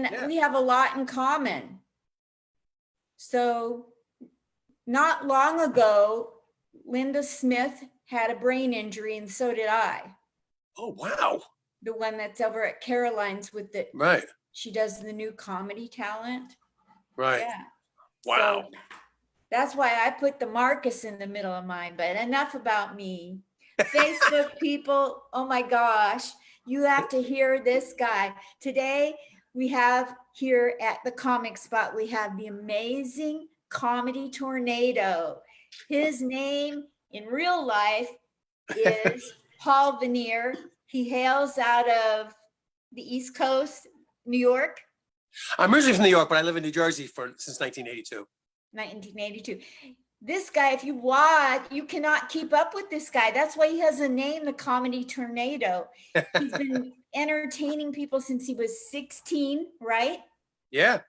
And we have a lot in common. So not long ago, Linda Smith had a brain injury, and so did I. Oh, wow. The one that's over at Caroline's with the, Right. she does the new comedy talent. Right. Yeah. Wow. So that's why I put the Marcus in the middle of mine, but enough about me. Facebook people, oh my gosh, you have to hear this guy. Today we have here at the Comic Spot, we have the amazing comedy tornado. His name in real life is Paul Venier. He hails out of the East Coast, New York. I'm originally from New York, but I live in New Jersey since 1982. 1982. This guy, if you watch, you cannot keep up with this guy. That's why he has a name, the Comedy Tornado. He's been entertaining people since he was 16, right? Yeah.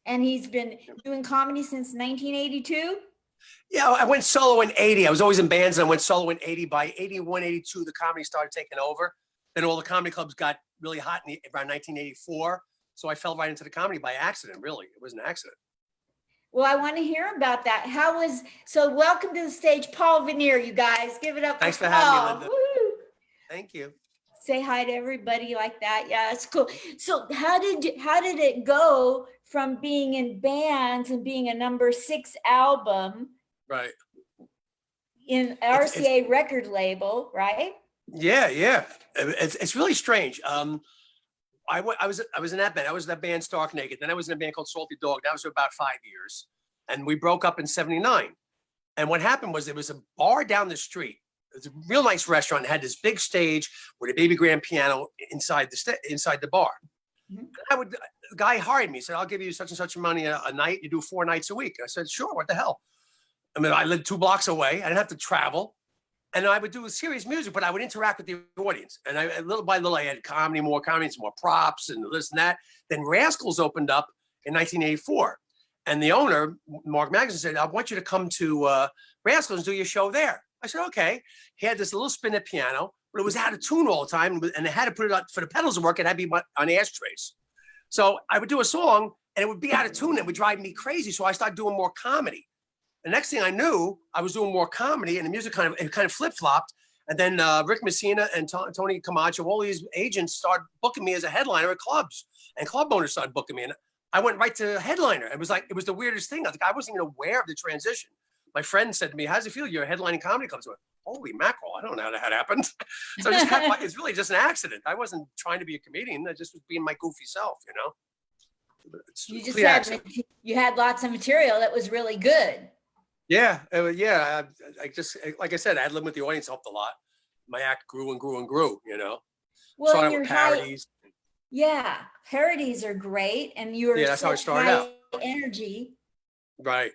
And he's been doing comedy since 1982. Yeah, I went solo in 80. I was always in bands and I went solo in 80. By 81, 82, the comedy started taking over. Then all the comedy clubs got really hot around 1984. So I fell right into the comedy by accident, really. It was an accident. Well, I want to hear about that. So welcome to the stage, Paul Venier, you guys. Give it up Thanks for for Paul. having me, Linda. Woo! Thank you. Say hi to everybody like that. Yeah, it's cool. So how did it go from being in bands and being a #6 album? Right. In RCA record label, right? Yeah, yeah. It's really strange. I was in that band. I was in that band Stark Naked. Then I was in a band called Salty Dog. That was for about 5 years. And we broke up in 79. And what happened was there was a bar down the street. It was a real nice restaurant. It had this big stage with a baby grand piano inside the bar. Mm-hmm. The guy hired me. He said, I'll give you such and such money a night. You do 4 nights a week. I said, sure, what the hell? I mean, I lived 2 blocks away. I didn't have to travel. And I would do serious music, but I would interact with the audience. And little by little, I had more comedy, some more props and this and that. Then Rascals opened up in 1984. And the owner, Mark Magnuson, said, I want you to come to Rascals and do your show there. I said, okay. He had this little spinet piano, but it was out of tune all the time. And they had to put it on, for the pedals to work, it had to be on ashtrays. So I would do a song and it would be out of tune. It would drive me crazy. So I started doing more comedy. The next thing I knew, I was doing more comedy and the music kind of flip-flopped. And then Rick Messina and Tony Camacho, all these agents started booking me as a headliner at clubs. And club owners started booking me. And I went right to headliner. It was the weirdest thing. I wasn't even aware of the transition. My friend said to me, how's it feel? You're headlining comedy clubs. I went, holy mackerel, I don't know how that happened. So it's really just an accident. I wasn't trying to be a comedian. I just was being my goofy self, you know? You had lots of material that was really good. Yeah, yeah. I just, like I said, I had lived with the audience helped a lot. My act grew and grew and grew, you know. Well, started with parodies. Yeah, parodies are great, and you were that's how I started out. Energy. Right.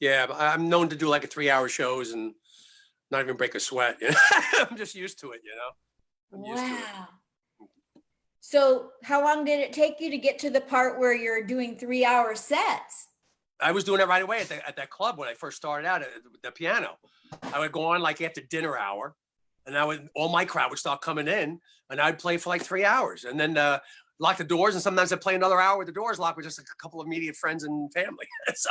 Yeah, I'm known to do like 3-hour shows and not even break a sweat. You know? I'm just used to it, you know. Wow. So, how long did it take you to get to the part where you're doing 3-hour sets? I was doing it right away at that club when I first started out at the piano. I would go on like after dinner hour, and all my crowd would start coming in, and I'd play for like 3 hours, and then lock the doors. And sometimes I'd play another hour with the doors locked with just a couple of immediate friends and family. So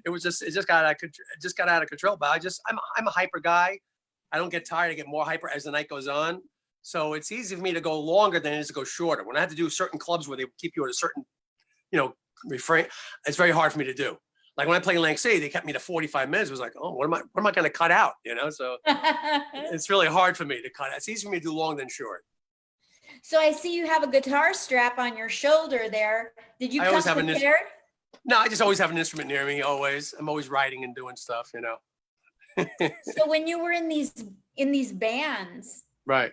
it just got out of control. But I'm a hyper guy. I don't get tired. I get more hyper as the night goes on. So it's easy for me to go longer than it is to go shorter. When I have to do certain clubs where they keep you at a certain, refrain, it's very hard for me to do. Like when I play in Lang City, they kept me to 45 minutes. It was like, oh, what am I going to cut out? You know, so it's really hard for me to cut. It's easy for me to do long than short. So I see you have a guitar strap on your shoulder there. Did you come prepared? No, I just always have an instrument near me. Always, I'm always writing and doing stuff. You know. So when you were in these bands, right?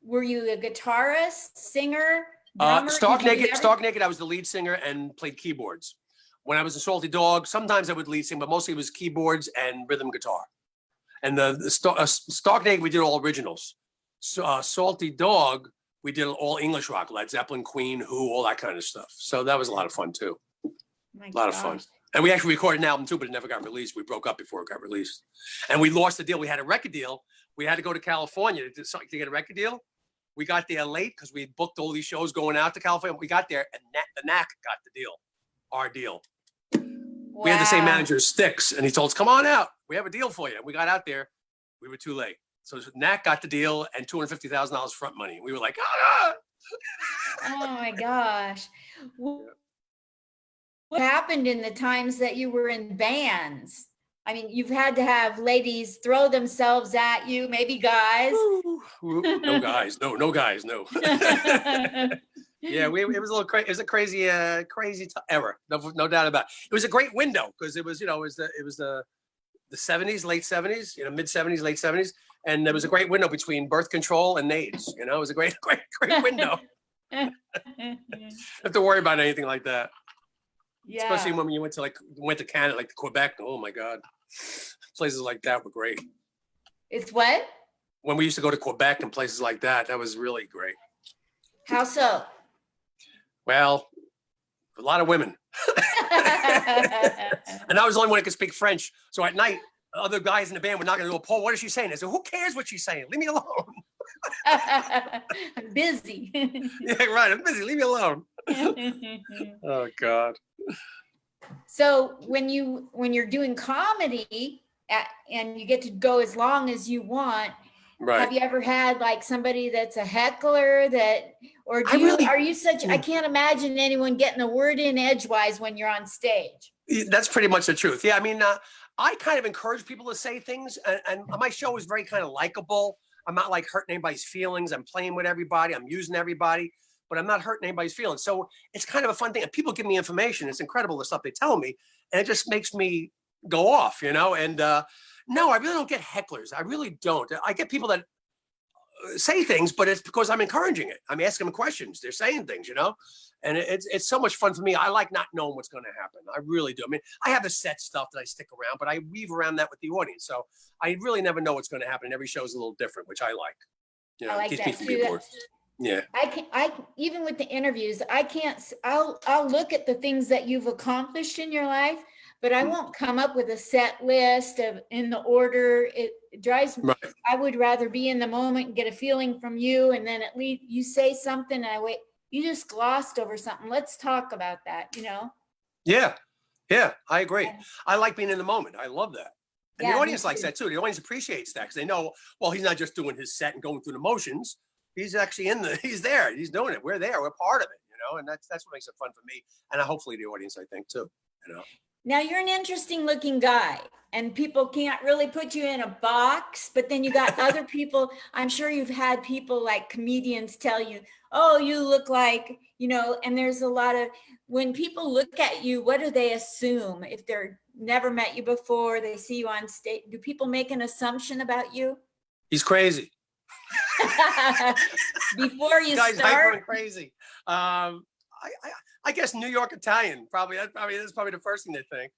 Were you a guitarist, singer, drummer? Stark Naked. I was the lead singer and played keyboards. When I was a Salty Dog, sometimes I would lead sing, but mostly it was keyboards and rhythm guitar. And the Stark Naked, we did all originals. So, Salty Dog, we did all English rock, Led Zeppelin, Queen, Who, all that kind of stuff. So that was a lot of fun too. A lot of fun. And we actually recorded an album too, but it never got released. We broke up before it got released. And we lost the deal. We had a record deal. We had to go to California to get a record deal. We got there late because we booked all these shows going out to California. We got there and the knack got the deal, our deal. Wow. We had the same manager, Sticks, and he told us, come on out. We have a deal for you. We got out there. We were too late. So Knack got the deal and $250,000 front money. We were like, ah! Oh my gosh. What happened in the times that you were in bands? I mean, you've had to have ladies throw themselves at you, maybe guys. No guys, no guys, no. Yeah, it was a little crazy. It was a crazy, era. No doubt about it. It was a great window because it was, it was the 70s, late 70s, mid 70s, late 70s, and there was a great window between birth control and AIDS. It was a great window. Don't have to worry about anything like that. Yeah. Especially when you went to Canada, like Quebec. Oh my God, places like that were great. It's what? When we used to go to Quebec and places like that, that was really great. How so? Well, a lot of women. And I was the only one who could speak French. So at night, other guys in the band were knocking on the door. Paul, what is she saying? I said, who cares what she's saying? Leave me alone. I'm busy. Yeah, right. I'm busy. Leave me alone. Oh God. So when you're doing comedy and you get to go as long as you want, right. Have you ever had like somebody that's a heckler or are you such, I can't imagine anyone getting a word in edgewise when you're on stage. That's pretty much the truth. Yeah. I mean, I kind of encourage people to say things and my show is very kind of likable. I'm not like hurting anybody's feelings. I'm playing with everybody. I'm using everybody, but I'm not hurting anybody's feelings. So it's kind of a fun thing. And people give me information. It's incredible the stuff they tell me. And it just makes me go off, and no, I really don't get hecklers. I really don't. I get people that say things, but it's because I'm encouraging it. I'm asking them questions. They're saying things, and it's so much fun for me. I like not knowing what's going to happen. I really do. I mean, I have the set stuff that I stick around, but I weave around that with the audience. So I really never know what's going to happen. Every show is a little different, which I like. I like keeps that people too. bored. Yeah. I even with the interviews, I'll look at the things that you've accomplished in your life, but I won't come up with a set list in the order. It drives me. Right. I would rather be in the moment and get a feeling from you. And then at least you say something and I wait, you just glossed over something. Let's talk about that, Yeah. Yeah, I agree. I like being in the moment. I love that. And Yeah, the me audience likes too. that too. The audience appreciates that because they know, well, he's not just doing his set and going through the motions. He's actually he's there. He's doing it. We're there. We're part of it, and that's what makes it fun for me. And hopefully the audience, I think too, Now you're an interesting looking guy and people can't really put you in a box, but then you got other people. I'm sure you've had people like comedians tell you, oh, you look like, and there's a lot of, when people look at you, what do they assume? If they're never met you before, they see you on stage, do people make an assumption about you? He's crazy. Before you Guy's hyper start? and crazy. I guess New York Italian, that's probably the first thing they think.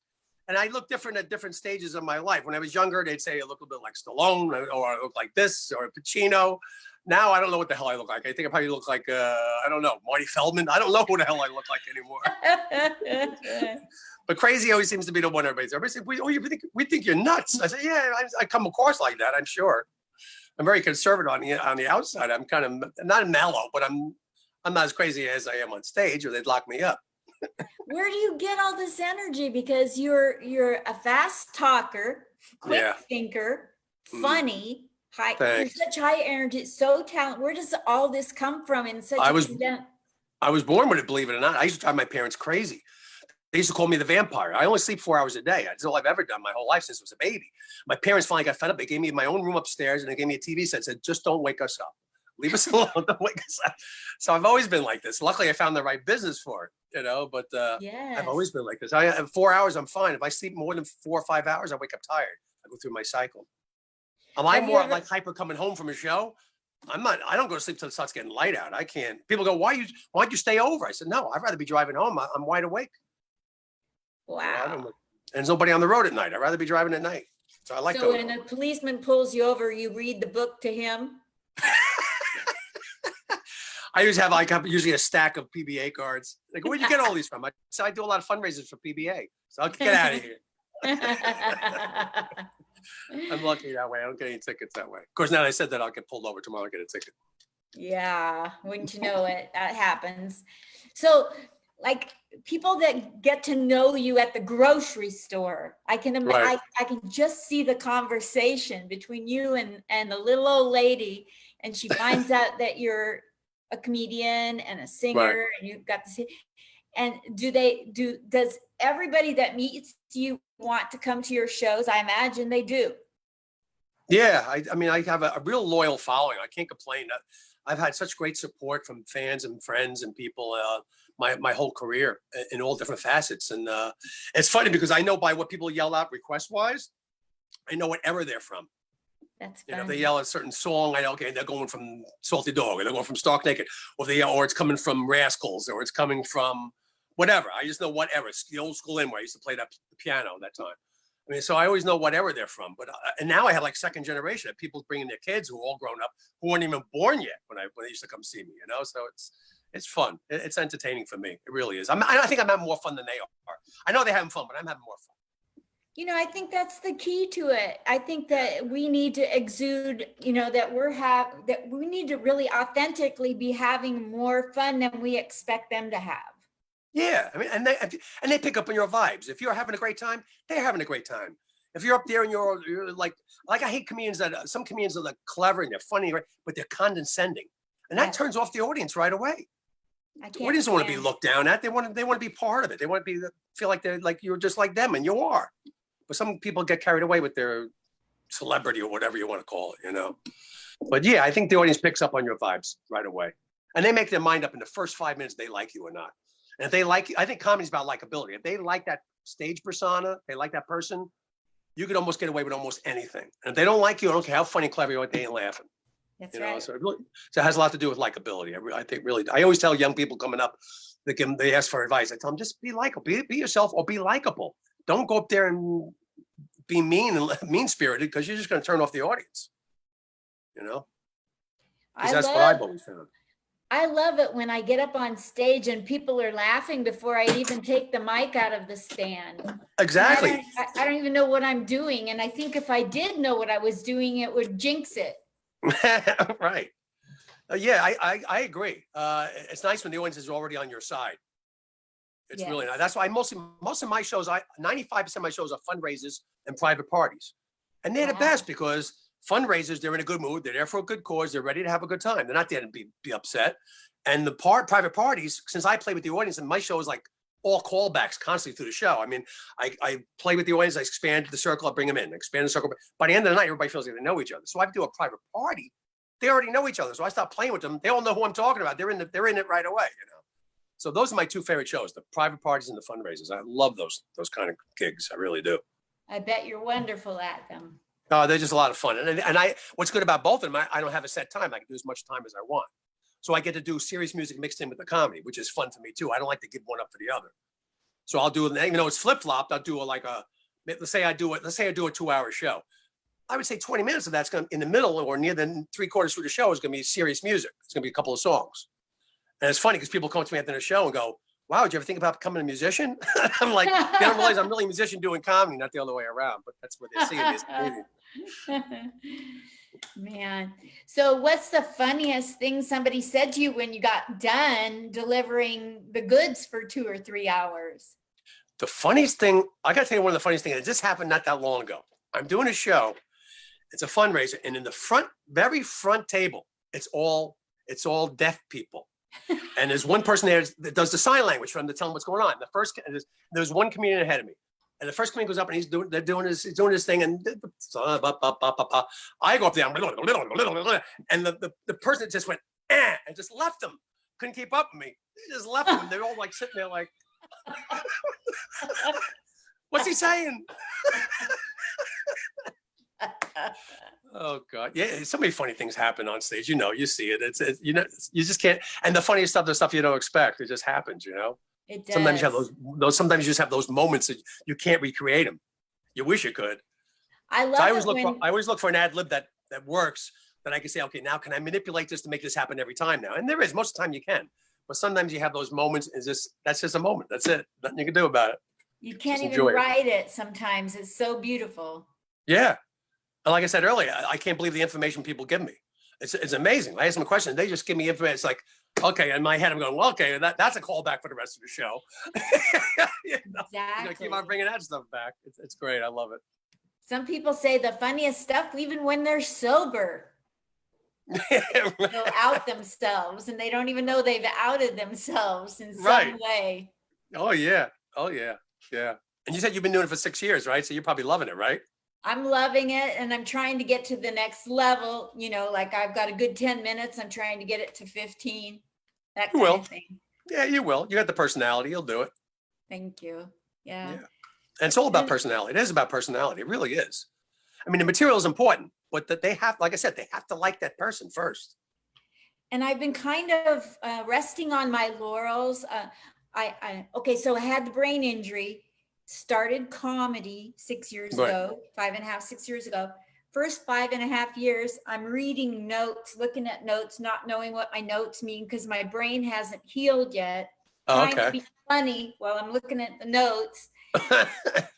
And I look different at different stages of my life. When I was younger, they'd say I look a bit like Stallone, or I look like this, or Pacino. Now I don't know what the hell I look like. I think I probably look like I don't know, Marty Feldman. I don't know who the hell I look like anymore. But crazy always seems to be the one everybody says. Everybody says, we think you're nuts. I say, yeah, I come across like that, I'm sure. I'm very conservative on the outside. I'm kind of not mellow, but I'm not as crazy as I am on stage, or they'd lock me up. Where do you get all this energy? Because you're a fast talker, quick thinker, funny, you're such high energy, so talented. Where does all this come from in such I was born with it, believe it or not. I used to drive my parents crazy. They used to call me the vampire. I only sleep 4 hours a day. That's all I've ever done my whole life since I was a baby. My parents finally got fed up. They gave me my own room upstairs and they gave me a TV set and said, just don't wake us up. Leave us alone. Don't wake us up. So I've always been like this. Luckily, I found the right business for it, but I've always been like this. At 4 hours, I'm fine. If I sleep more than 4 or 5 hours, I wake up tired. I go through my cycle. I'm more like hyper coming home from a show. I don't go to sleep till it starts getting light out. I can't. People go, why'd you stay over? I said, no, I'd rather be driving home. I'm wide awake. Wow. And there's nobody on the road at night. I'd rather be driving at night. So I like So when a policeman pulls you over, you read the book to him? I have usually a stack of PBA cards. They go, where'd you get all these from? I do a lot of fundraisers for PBA. So I'll get out of here. I'm lucky that way. I don't get any tickets that way. Of course, now that I said that, I'll get pulled over tomorrow and get a ticket. Yeah, wouldn't you know it? That happens. So, like people that get to know you at the grocery store, Right, I can just see the conversation between you and the little old lady, and she finds out that you're a comedian and a right. singer, and you've got this. And does everybody that meets you want to come to your shows? I imagine they do. Yeah, I mean, I have a real loyal following. I can't complain. I've had such great support from fans and friends and people my whole career in all different facets. And it's funny because I know by what people yell out request wise, I know whatever they're from. That's You know, if fun. they yell a certain song, I know, okay, they're going from Salty Dog, or they're going from Stark Naked, or they yell, or it's coming from Rascals, or it's coming from whatever. I just know whatever. It's the old school in where I used to play the piano that time. I mean, so I always know whatever they're from. But and now I have like second generation of people bringing their kids who are all grown up who weren't even born yet when they used to come see me. You know, so it's fun. It's entertaining for me. It really is. I think I'm having more fun than they are. I know they're having fun, but I'm having more fun. I think that's the key to it. I think that we need to exude, that we need to really authentically be having more fun than we expect them to have. Yeah, I mean, and they pick up on your vibes. If you're having a great time, they're having a great time. If you're up there and you're like I hate comedians that some comedians are like clever and they're funny, right? But they're condescending, and that Yes, turns off the audience right away. I The can't audience don't want to be stand. looked down at. They want to be part of it. They want to be feel like they're like you're just like them, and you are. But some people get carried away with their celebrity or whatever you want to call it, you know. But yeah, I think the audience picks up on your vibes right away, and they make their mind up in the first 5 minutes they like you or not. And if they like you, I think comedy's about likability. If they like that stage persona, they like that person, you could almost get away with almost anything. And if they don't like you, I don't care how funny, clever you are, they ain't laughing. That's You know, right. so it has a lot to do with likability. I think really, I always tell young people coming up, they ask for advice. I tell them just be likable, be yourself, or be likable. Don't go up there and be mean and mean spirited because you're just going to turn off the audience. You know, because I that's what love I've always found. I love it when I get up on stage and people are laughing before I even take the mic out of the stand. And Exactly. I don't even know what I'm doing. And I think if I did know what I was doing, it would jinx it. Right. Yeah, I agree. It's nice when the audience is already on your side. It's really Yes. nice. That's why most of my shows, 95% of my shows are fundraisers and private parties. And they're the Wow. best because fundraisers, they're in a good mood. They're there for a good cause. They're ready to have a good time. They're not there to be upset. And the private parties, since I play with the audience and my show is like all callbacks constantly through the show. I mean, I play with the audience, I expand the circle, I bring them in, expand the circle. By the end of the night, everybody feels like they know each other. So I do a private party. They already know each other. So I stop playing with them. They all know who I'm talking about. They're in it right away, you know. So those are my two favorite shows, the private parties and the fundraisers. I love those kind of gigs. I really do. I bet you're wonderful at them. They're just a lot of fun. And what's good about both of them, I don't have a set time. I can do as much time as I want. So I get to do serious music mixed in with the comedy, which is fun for me too. I don't like to give one up for the other. So I'll do it, even though it's flip-flopped, I'll do let's say I do a 2-hour show. I would say 20 minutes of that's going to, in the middle or near the 3/4 through the show is going to be serious music. It's going to be a couple of songs. And it's funny because people come to me after the show and go, wow, did you ever think about becoming a musician? I'm like, they don't realize I'm really a musician doing comedy, not the other way around, but that's what they see in this movie. Man. So what's the funniest thing somebody said to you when you got done delivering the goods for 2 or 3 hours? The funniest thing, I got to tell you one of the funniest things, it just happened not that long ago. I'm doing a show. It's a fundraiser. And in the very front table, it's all deaf people. And there's one person there that does the sign language for them to tell them what's going on. There's one comedian ahead of me. And the first comedian goes up and he's doing his thing. And I go up there, and the person just went, and just left them. Couldn't keep up with me. They just left them. They're all like sitting there like, what's he saying? Oh God. Yeah. So many funny things happen on stage. You know, you see it. It's you just can't. And the funniest stuff, the stuff you don't expect, it just happens, you know? It does. Sometimes you have those, sometimes you just have those moments that you can't recreate them. You wish you could. I love So I I always look for an ad lib that works, that I can say, okay, now can I manipulate this to make this happen every time now? And there is, most of the time you can. But sometimes you have those moments, that's just a moment. That's it. Nothing you can do about it. You can't Just even enjoy it. write it sometimes. It's so beautiful. Yeah. And like I said earlier, I can't believe the information people give me. It's amazing. I ask them a question, they just give me information. It's like, okay, in my head, I'm going, well, okay, that's a callback for the rest of the show. You know, you gotta keep on bringing that stuff back. It's great. I love it. Some people say the funniest stuff even when they're sober. They'll out themselves and they don't even know they've outed themselves in some way. Oh yeah. Oh yeah. Yeah. And you said you've been doing it for 6 years, right? So you're probably loving it, right? I'm loving it and I'm trying to get to the next level. You know, like I've got a good 10 minutes. I'm trying to get it to 15, that kind of thing. Yeah, you will. You got the personality. You'll do it. Thank you. Yeah. And it's all about personality. It is about personality. It really is. I mean, the material is important, but that they have, like I said, they have to like that person first. And I've been kind of resting on my laurels. Okay, so I had the brain injury, started comedy 6 years ago, 5.5, 6 years ago. First 5.5 years, I'm reading notes, looking at notes, not knowing what my notes mean because my brain hasn't healed yet. Trying to be funny while I'm looking at the notes.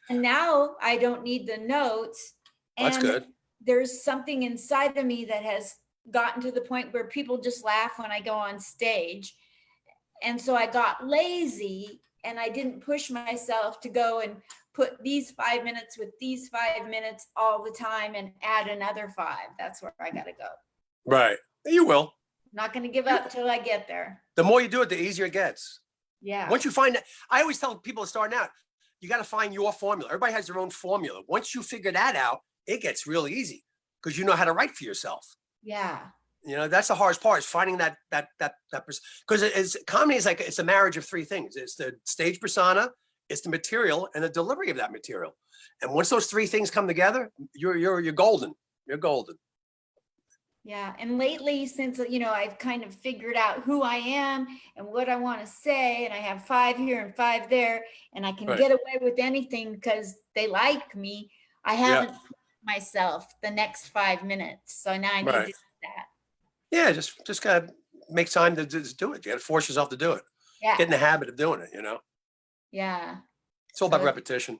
And now I don't need the notes. And that's good. There's something inside of me that has gotten to the point where people just laugh when I go on stage. And so I got lazy and I didn't push myself to go and put these 5 minutes with these 5 minutes all the time and add another 5. That's where I got to go. Right. You will. I'm not going to give up till I get there. The more you do it, the easier it gets. Yeah. Once you find that, I always tell people starting out, you got to find your formula. Everybody has their own formula. Once you figure that out, it gets real easy because you know how to write for yourself. Yeah. You know, that's the hardest part is finding that because it's comedy is like, it's a marriage of 3 things. It's the stage persona, it's the material and the delivery of that material. And once those 3 things come together, you're golden. You're golden. Yeah. And lately, since, you know, I've kind of figured out who I am and what I want to say, and I have 5 here and 5 there, and I can get away with anything because they like me. I haven't myself the next 5 minutes. So now I need to do that. Yeah. Just gotta make time to just do it. You gotta force yourself to do it. Yeah. Get in the habit of doing it, you know? Yeah. It's all about repetition.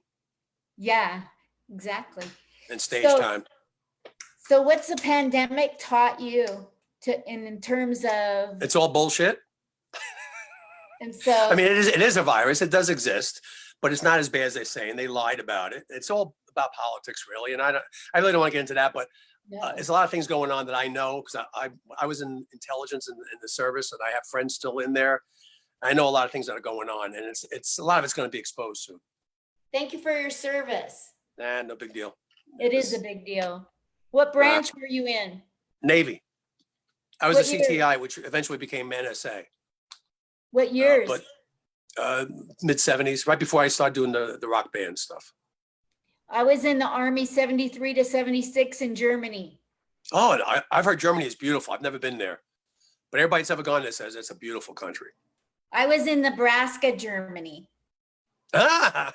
Yeah, exactly. And stage time. So what's the pandemic taught you in terms of? It's all bullshit. And so, I mean, it is a virus. It does exist, but it's not as bad as they say, and they lied about it. It's all about politics, really. And I really don't want to get into that, but there's a lot of things going on that I know because I was in intelligence in the service, and I have friends still in there. I know a lot of things that are going on, and it's a lot of it's going to be exposed soon. Thank you for your service. Nah, no big deal. It is a big deal. What branch were you in? Navy. I was a CTI, which eventually became NSA. What years? Mid 70s, right before I started doing the rock band stuff. I was in the Army 73 to 76 in Germany. Oh, and I've heard Germany is beautiful. I've never been there, but everybody that's ever gone there says it's a beautiful country. I was in Nebraska, Germany. That's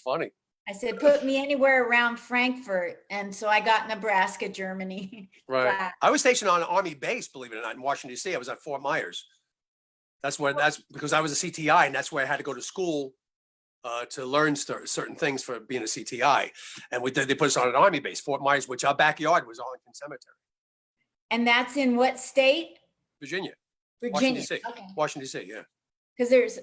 funny. I said, put me anywhere around Frankfurt. And so I got Nebraska, Germany. Right. I was stationed on an Army base, believe it or not, in Washington, D.C. I was at Fort Myers. That's because I was a CTI, and that's where I had to go to school to learn certain things for being a CTI. And they put us on an Army base, Fort Myers, which our backyard was Arlington Cemetery. And that's in what state? Virginia. Virginia. Washington, D.C. Okay. Washington, D.C., yeah. Because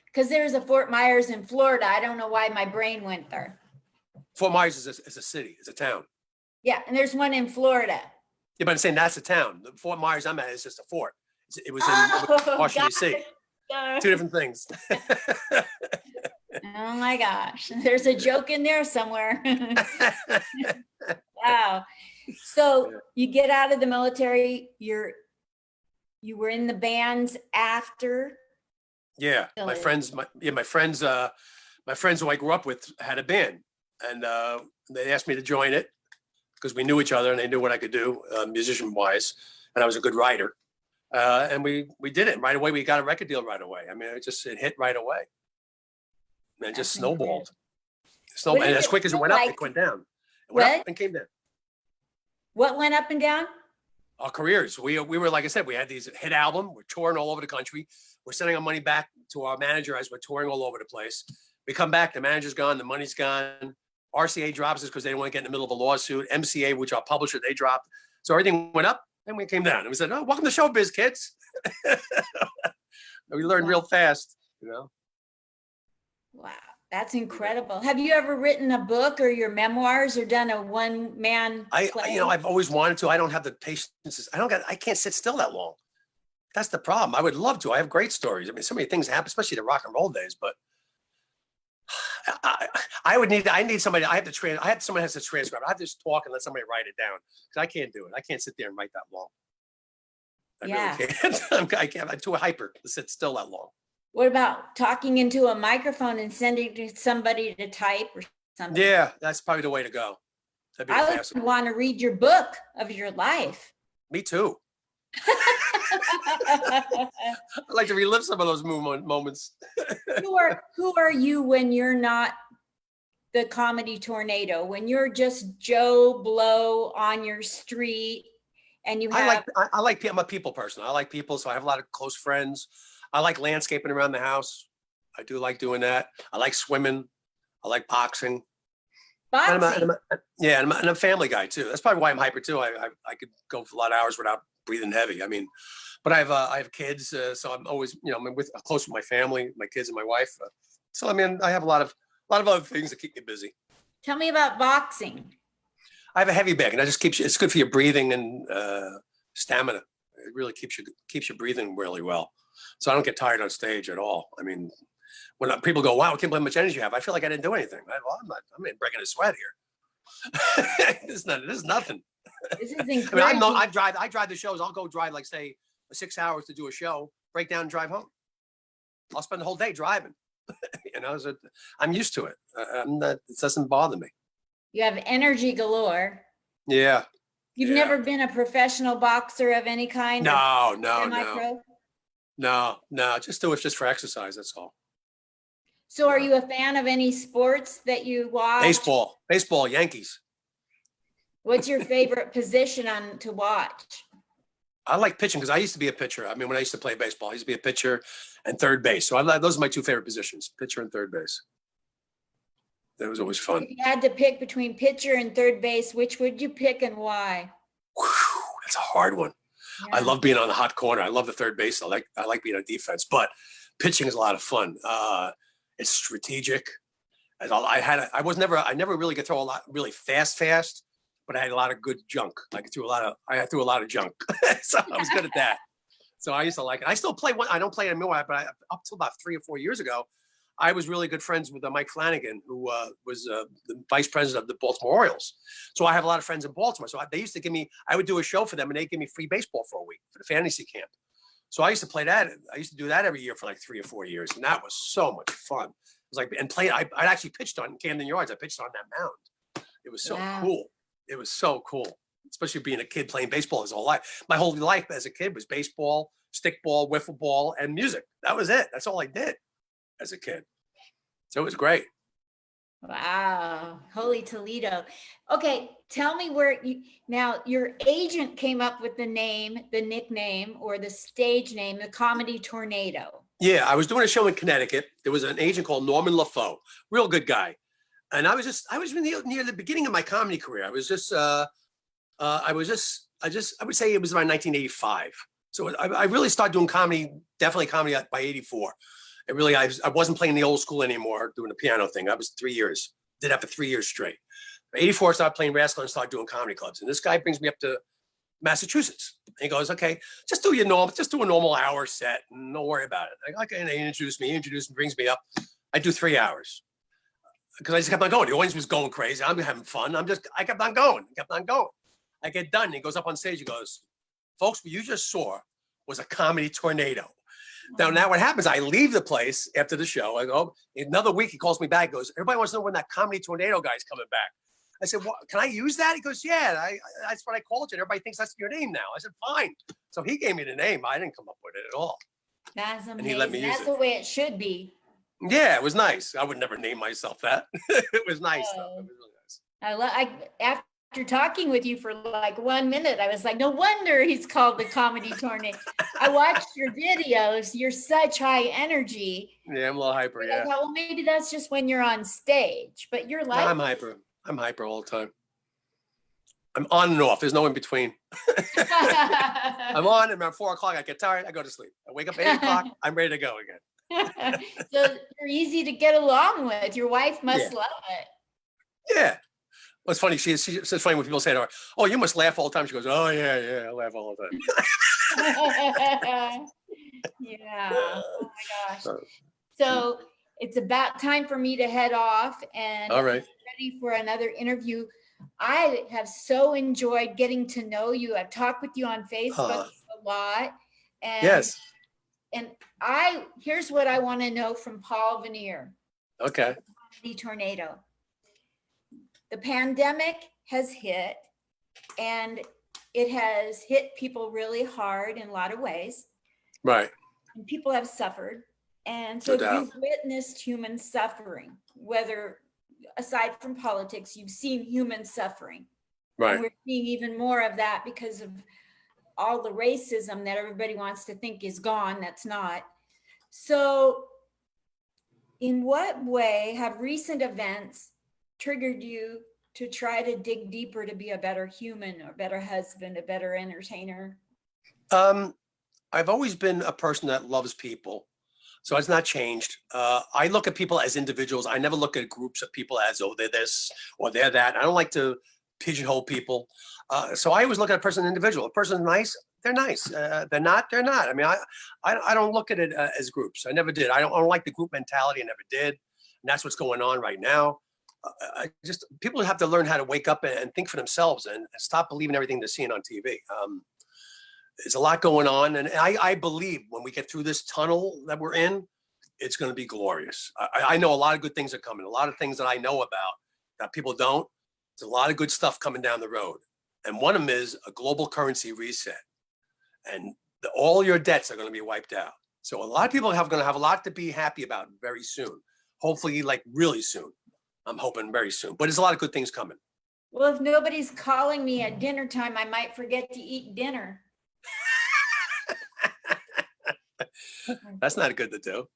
because there's a Fort Myers in Florida. I don't know why my brain went there. Fort Myers is a city, it's a town. Yeah, and there's one in Florida. Yeah, but I'm saying that's a town. The Fort Myers I'm at is just a fort. It was in Washington, D.C. 2 different things. Oh my gosh, there's a joke in there somewhere. Wow. So you get out of the military, you were in the bands after. Yeah, my friends who I grew up with had a band, and they asked me to join it because we knew each other and they knew what I could do musician wise, and I was a good writer. And we did it right away. We got a record deal right away. I mean, it hit right away, and it just snowballed. And as quick as it went up, it went down. It went up and came down. What went up and down? Our careers. We were, like I said, we had these hit album. We're touring all over the country. We're sending our money back to our manager as we're touring all over the place. We come back, the manager's gone, the money's gone. RCA drops us because they didn't want to get in the middle of a lawsuit. MCA, which our publisher, they dropped. So everything went up and we came down. And we said, oh, welcome to showbiz, kids. We learned real fast, you know. Wow, that's incredible. Have you ever written a book or your memoirs or done a one-man play? You know, I've always wanted to. I don't have the patience. I can't sit still that long. That's the problem. I would love to. I have great stories. I mean, so many things happen, especially the rock and roll days, but I need somebody. Someone has to transcribe. I have to just talk and let somebody write it down because I can't do it. I can't sit there and write that long. I really can't. I can't. I'm too hyper to sit still that long. What about talking into a microphone and sending to somebody to type or something? Yeah, that's probably the way to go. I would want to read your book of your life. Me too. I'd like to relive some of those moments. Who are you when you're not the comedy tornado? When you're just Joe Blow on your street and you have... I'm a people person. I like people, so I have a lot of close friends. I like landscaping around the house. I do like doing that. I like swimming. I like boxing. Boxing? And I'm a family guy too. That's probably why I'm hyper too. I could go for a lot of hours without breathing heavy. I mean, but I have kids, so I'm always, you know, I'm close with my family, my kids and my wife. So I mean, I have a lot of other things that keep me busy. Tell me about boxing. I have a heavy bag, and that just keeps you. It's good for your breathing and stamina. It really keeps you breathing really well. So I don't get tired on stage at all. I mean, when people go, "Wow, I can't believe how much energy you have," I feel like I didn't do anything. I'm breaking a sweat here. This is nothing. This is incredible. I drive the shows. I'll go drive, like, say, 6 hours to do a show, break down and drive home. I'll spend the whole day driving. You know, so I'm used to it. It doesn't bother me. You have energy galore. Yeah. You've never been a professional boxer of any kind? No. Just do it just for exercise. That's all. So are you a fan of any sports that you watch? Baseball, Yankees. What's your favorite position to watch? I like pitching because I used to be a pitcher. I mean, when I used to play baseball, I used to be a pitcher and third base. So those are my two favorite positions, pitcher and third base. That was always fun. If you had to pick between pitcher and third base, which would you pick and why? Whew, that's a hard one. Yeah. I love being on the hot corner. I love the third base. I like being on defense, but pitching is a lot of fun. It's strategic. I never really could throw a lot really fast, but I had a lot of good junk. I threw a lot of junk. So I was good at that. So I used to like it. I still play one. I don't play anymore, but up till about 3 or 4 years ago, I was really good friends with Mike Flanagan, who was the vice president of the Baltimore Orioles. So I have a lot of friends in Baltimore. So they used to give me, I would do a show for them and they'd give me free baseball for a week for the fantasy camp. So I used to play that. I used to do that every year for like 3 or 4 years. And that was so much fun. It was like, and I actually pitched on Camden Yards. I pitched on that mound. It was so cool. It was so cool, especially being a kid playing baseball his whole life. My whole life as a kid was baseball, stickball, wiffle ball, and music. That was it. That's all I did as a kid. So it was great. Wow. Holy Toledo. Okay. Tell me now your agent came up with the nickname or the stage name, the Comedy Tornado. Yeah. I was doing a show in Connecticut. There was an agent called Norman LaFoe, real good guy. And I was near the beginning of my comedy career. I would say it was around 1985. So I really started doing comedy, definitely comedy by 84. I wasn't playing the old school anymore, doing the piano thing. I was 3 years, did that for 3 years straight. 84, I started playing Rascal and started doing comedy clubs. And this guy brings me up to Massachusetts. And he goes, okay, just do a normal hour set and don't worry about it. Okay, and he introduced me, brings me up. I do 3 hours. Because I just kept on going. The audience was going crazy. I'm having fun. I kept on going. I get done. He goes up on stage. He goes, folks, what you just saw was a comedy tornado. Now what happens, I leave the place after the show. I go, another week, he calls me back, goes, everybody wants to know when that comedy tornado guy's coming back. I said, well, can I use that? He goes, yeah, that's what I called you. Everybody thinks that's your name now. I said, fine. So he gave me the name. I didn't come up with it at all. That's amazing. And he let me use the way it should be. Yeah, it was nice. I would never name myself that. It was nice though. It was really nice. After talking with you for like 1 minute, I was like, no wonder he's called the Comedy Tornado. I watched your videos. You're such high energy. Yeah, I'm a little hyper. Yeah. I thought, well, maybe that's just when you're on stage, but you're like, I'm hyper. I'm hyper all the time. I'm on and off. There's no in between. I'm on, and around 4 o'clock, I get tired. I go to sleep. I wake up 8 o'clock. I'm ready to go again. So you're easy to get along with. Your wife must Yeah. love it. Yeah. What's funny, it's funny when people say to her, "Oh, you must laugh all the time." She goes, "Oh, yeah, I laugh all the time." Yeah. Oh my gosh. So it's about time for me to head off, and All right. I'm ready for another interview. I have so enjoyed getting to know you. I've talked with you on Facebook a lot. And Yes. and here's what I want to know from Paul Venier. Okay. The tornado. The pandemic has hit, and it has hit people really hard in a lot of ways. Right. And people have suffered. And so No doubt. you've witnessed human suffering, whether aside from politics, you've seen human suffering. Right. And we're seeing even more of that because of all the racism that everybody wants to think is gone. That's not. So in what way have recent events triggered you to try to dig deeper to be a better human, or better husband, a better entertainer? I've always been a person that loves people, so it's not changed. I look at people as individuals. I never look at groups of people as, oh, they're this or they're that. I don't like to pigeonhole people. So I always look at a person as an individual. A person's nice, they're nice. They're not, they're not. I mean, I don't look at it as groups. I never did. I don't like the group mentality. I never did. And that's what's going on right now. People have to learn how to wake up and think for themselves and stop believing everything they're seeing on TV. There's a lot going on. And I believe when we get through this tunnel that we're in, it's going to be glorious. I know a lot of good things are coming, a lot of things that I know about that people don't. There's a lot of good stuff coming down the road. And one of them is a global currency reset. And all your debts are going to be wiped out. So a lot of people are going to have a lot to be happy about very soon. Hopefully, like really soon. I'm hoping very soon. But there's a lot of good things coming. Well, if nobody's calling me at dinner time, I might forget to eat dinner. That's not good to do.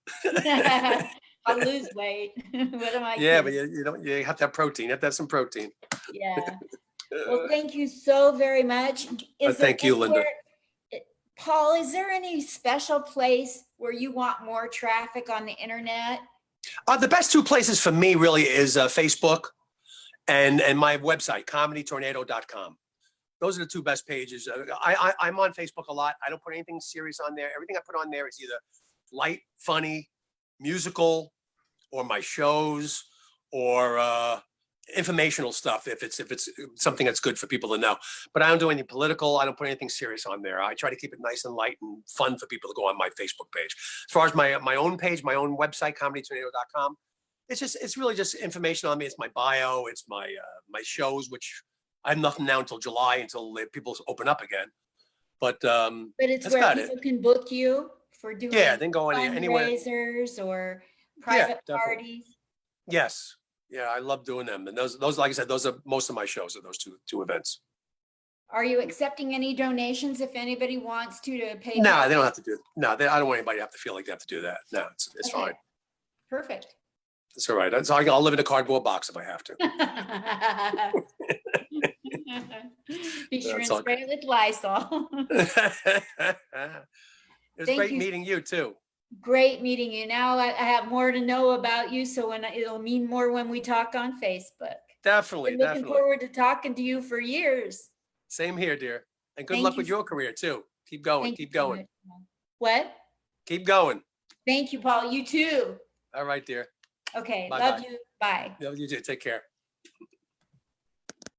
I'll lose weight. What am I? Yeah, kidding? but you have to have protein. You have to have some protein. Yeah. Well, thank you so very much. Thank you, Linda. Paul, is there any special place where you want more traffic on the internet? The best two places for me really is Facebook and my website, comedytornado.com. Those are the two best pages. I'm on Facebook a lot. I don't put anything serious on there. Everything I put on there is either light, funny, musical, or my shows, or informational stuff if it's something that's good for people to know. But I don't do any political. I don't put anything serious on there. I try to keep it nice and light and fun for people to go on my Facebook page. As far as my own page, my own website, comedytornado.com, it's really just information on me. It's my bio. It's my shows, which I have nothing now until July, until people open up again. But it's that's where about people can book you for doing then go anywhere. fundraisers or private parties. Yes. Yeah, I love doing them. And those, like I said, those are most of my shows are those two events. Are you accepting any donations if anybody wants to pay? No, they don't have to do it. No, I don't want anybody to have to feel like they have to do that. No, it's okay. Fine. Perfect. It's all right. I'll live in a cardboard box if I have to. Be sure and spray it with Lysol. It was great meeting you too. Great meeting you. Now I have more to know about you, so it'll mean more when we talk on Facebook. Definitely. Been looking forward to talking to you for years. Same here, dear. And good luck with your career too. Keep going. Keep going. What? Keep going. Thank you, Paul. You too. All right, dear. Okay. Bye-bye. Love you. Bye. Love you too. Take care.